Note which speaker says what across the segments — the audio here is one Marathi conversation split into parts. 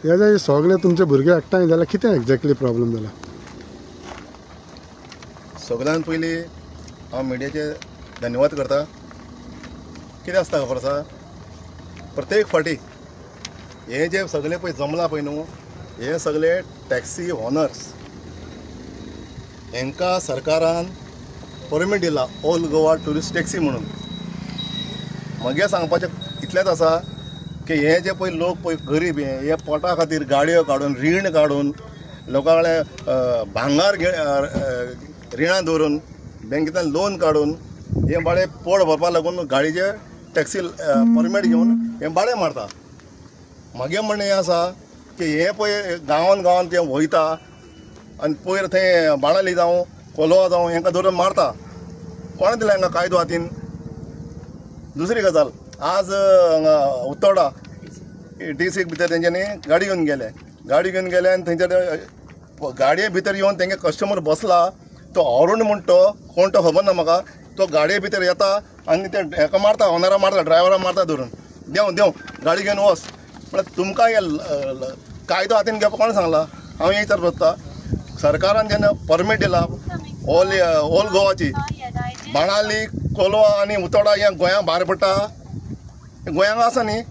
Speaker 1: ह्या जे सगळे तुमचे भुरगे एकठांय जाल्यार कितें एक्झॅक्टली प्रॉब्लेम जाला?
Speaker 2: सगळ्यान पयलीं हांव मिडियाचे धन्यवाद करता. कितें आसता खबर आसा, प्रत्येक फावटी हे जे सगळे पळय जमला पळय न्हू, हे सगळे टॅक्सी ओनर्स हांकां सरकारान परमीट दिला ऑल गोवा ट्युरिस्ट टॅक्सी म्हणून. म्हगे सांगपाचें इतलेंच आसा की हे जे पळय लोक पळय गरीब हे पोटा खातीर गाडयो काडून रीण काडून लोकां कडेन भांगार रिणां दवरून बँकेंतल्यान लोन काडून हे भाडें पोड भरपा लागून गाडयेचे टॅक्सी परमीट घेवन हे भाडें मारता. म्हजें म्हणणें हें आसा की हे पळय गांवांत गांवांत ते वयता आनी पयर थंय बाणाली जावं कोलवा जावं हांकां धरून मारता. कोणें दिला हांकां कायदो हातीन? दुसरी गजाल, आज उत्तोर्डा DC भितर तेंच्यांनी गाडी घेवन गेले आनी थंयसर गाडये भितर येवन तेंगे कस्टमर बसला. तो अरुण म्हणटा कोण तो खबर ना म्हाका. तो गाडये भितर येता आनी ते हाका मारता, ओनराक मारता, ड्रायव्हराक मारता धरून. देव गाडी घेवन वच. म्हळ्यार तुमकां हे कायदो हातीन घेवपाक कोणें सांगला? हांव हे विचार करता, सरकारान जेन्ना परमीट दिला ऑल गोवाची, बाणाली कोलवा आनी उत्तोर्डा हे गोंयां भायर पडटा, गोंयांक आसा न्ही,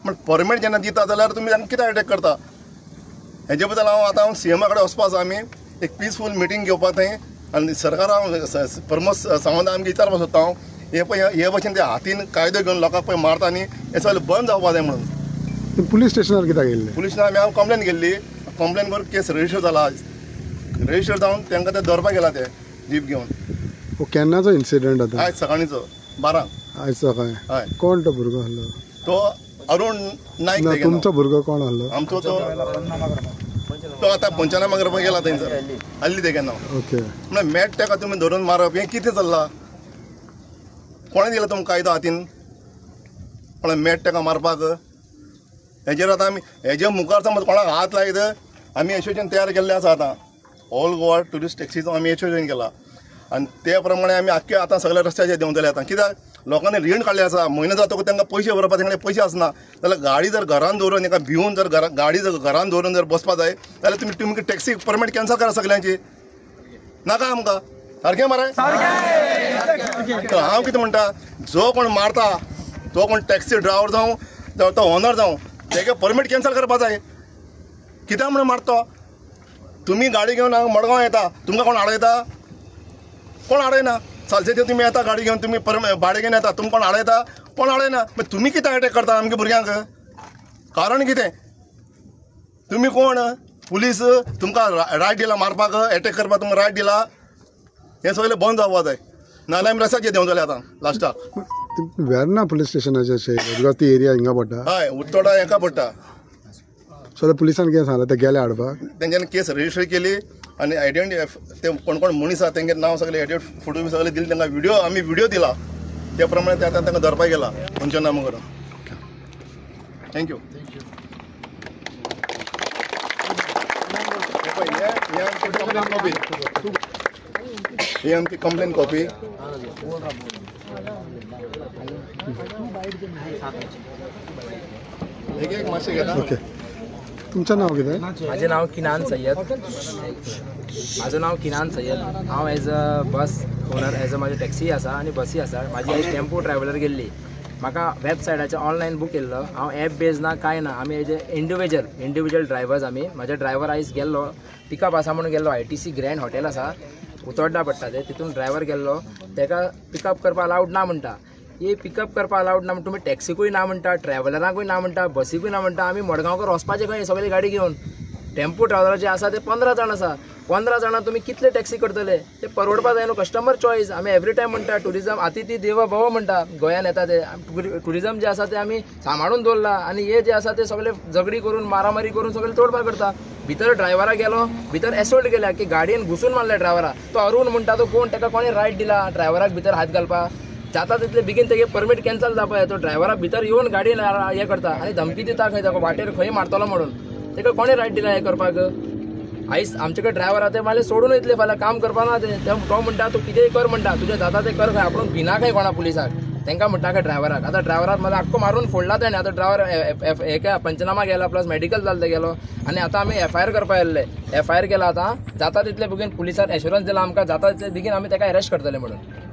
Speaker 2: पूण परमीट जेन्ना दिता जाल्यार तुमी तेन्ना कित्याक अटॅक करता? हेजे बद्दल हांव CMा कडेन वचपा आसा. आमी एक पीसफूल मिटींग घेवपा थंय आनी सरकाराक प्रमोद सावंत आमकां विचारपाक सोदता हांव, हे पळय हे भशेन ते हातीन कायदो घेवन लोकांक पळय मारता न्ही, हे सगळें बंद जावपा जाय म्हणून.
Speaker 1: पुलीस स्टेशनार कित्याक गेल्ले?
Speaker 2: पुलीस स्टेशनार हांव कंप्लेन केल्ली. कंप्लेन करून केस रजिस्टर जाला. रजिस्टर जावन तांकां ते धरपाक गेला ते जीप घेवन.
Speaker 1: केन्नाचो इन्सिडंट आतां?
Speaker 2: आयज सकाळीचो 12.
Speaker 1: आयज सकाळी? हय. कोण तो भुरगो आहलो?
Speaker 2: तो अरुण नायक.
Speaker 1: तुमचो भुरगो कोण आहलो?
Speaker 2: आमचो तो आतां पंचनामा करपाक गेला थंयसर. हल्ली ते केन्ना.
Speaker 1: ओके.
Speaker 2: म्हणल्यार मेट ताका तुमी धरून मारप हें कितें चल्लां? कोणें दिला तुमकां कायदो हातीन? म्हळ्यार मेट ताका मारपाक? हेजेर आतां आमी हेजे मुखार समज कोणाक हात लायत आमी एसोसिएशन तयार केल्लें आसा. आतां ऑल गोवा ट्युरिस्ट टॅक्सीचो आमी एसोसिएशन केला आनी ते प्रमाणे आमी आख्खे आतां सगळ्या रस्त्याचेर देंवतले. आतां कित्याक लोकांनी रीण काडलें आसा. म्हयनो जातकूच तांकां पयशे भरपाक तांकडे पयशे आसना जाल्यार गाडी जर घरान दवरून ताका भिवून जर गाडी जर घरान दवरून जर बसपा जाय जाल्यार तुमी टॅक्सी परमीट कॅन्सल करा सगळ्यांची. नाका आमकां. सारकें मरे? हांव कितें म्हणटा, जो कोण मारता तो कोण टॅक्सी ड्रायव्हर जावं तो ओनर जावं तेगे परमीट कॅन्सल करपा जाय. कित्याक म्हणून मारता? तुमी गाडी घेवन हांगा मडगांव येता, तुमकां कोण आडयता? कोण आडयना. सालसेचे तुमी येता गाडी घेवन, तुमी भाडे घेवन येता, तुमकां कोण आडयता? कोण आडयना. मागीर तुमी कित्याक अटॅक करता आमगे भुरग्यांक? कारण कितें? तुमी कोण? पुलीस तुमकां रायट दिला मारपाक, अटॅक करपाक तुमकां रायट दिला? हें सगळें बंद जावपा जाय, नाजाल्यार आमी रस्त्याचेर देंवतले आतां लास्टाक.
Speaker 1: वेर्ना पुलीस स्टेशनाचें अशें ती एरिया हिंगा पडटा?
Speaker 2: हय, उत्तोर्डा हेका पडटा.
Speaker 1: सो पुलिसान कितें सांगलें? ते गेले हाडपाक?
Speaker 2: तेंच्यांनी केस रजिस्टर केली आनी ते कोण कोण मनीस आसा तेंगे नांव सगळे एडिट फोटो बी सगळे दिले. तांकां आमी व्हिडिओ दिला, त्या प्रमाणे ते आतां तांकां धरपाक गेला पंचनामा करून. थँक्यू. ही आमची कंप्लेन कॉपी. एक मातशें घेता.
Speaker 1: ओके. तुमचं नाव कितें?
Speaker 3: माझे नाव किनान सय्यद. हांव as a bus owner, as a म्हाजी टॅक्सी आसा आनी बसी आसा. म्हाजी आयज टेम्पो ट्रॅव्हलर गेल्ली. म्हाका वेबसायटाचेर ऑनलायन बूक केल्लो. हांव एप बेज ना कांय ना. आमी एज इंडिविज्युअल ड्रायव्हर्स आमी. म्हाजे ड्रायव्हर आयज गेल्लो पिकअप आसा म्हणून गेल्लो. ITC ग्रँड हॉटेल आसा, उत्तोर्डा पडटा ते, तितून ड्रायव्हर गेल्लो. ताका पिकअप करपा अलावड ना म्हणटा. हे पिकअप करपा अलावड ना म्हणटा, तुमी टॅक्सीकूय ना म्हणटा, ट्रॅव्हलरांकूय ना म्हणटा, बसीकूय ना म्हणटा. आमी मडगांवकर वचपाचें खंय सगळी गाडी घेवन? टेम्पो ट्रॅव्हलर जे आसा ते 15 जाण आसा. 15 जाणां तुमी कितले टॅक्सी करतले? ते परवडपा जाय न्हू. कस्टमर चॉयस आमी एवरी टायम म्हणटा. टुरिजम अतिथी देवो भव म्हणटा. गोंयान येता ते टुरिजम जे आसा ते आमी सांबाळून दवरला आनी हे जे आसा ते सगळे झगडी करून मारामारी करून सगळे तोडपाक करता. भितर ड्रायव्हरा गेलो, भितर एसोल्ट केल्या की गाडयेन घुसून मारल्या ड्रायव्हरा. तो अरुण म्हणटा तो कोण, ताका कोणी रायट दिला ड्रायव्हराक भितर हात घालपाक? जाता तितले बेगीन तेगे परमीट कॅन्सल जावपा जाय. तो ड्रायव्हराक भितर येवन गाडयेन हे करता आनी धमकी दिता खंय ताका वाटेर खंय मारतलो म्हणून. ताका कोणी रायट दिला हे करपाक? आयज आमचे कडेन ड्रायव्हर आहा ते मागीर सोडून येतले, फाल्यां काम करपा ना ते. तो म्हणटा तूं कितेंय कर म्हणटा, तुजें जाता तें कर खंय, आपूण भिना खंय कोणा पुलिसाक. तांकां म्हणटा का ड्रायव्हराक आतां ड्रायव्हराक मला आख्खो मारून फोडला तेणें आतां ड्रायव्हर हेका पंचनामा गेला प्लस मेडिकल जाल्लो गेलो आनी आतां आमी FIR करपा येल्ले FIR केला आतां जाता तितले बेगीन पुलिसांन एश्युरन्स दिला आमकां जाता तितले बेगीन आमी ताका अरेस्ट करतले म्हणून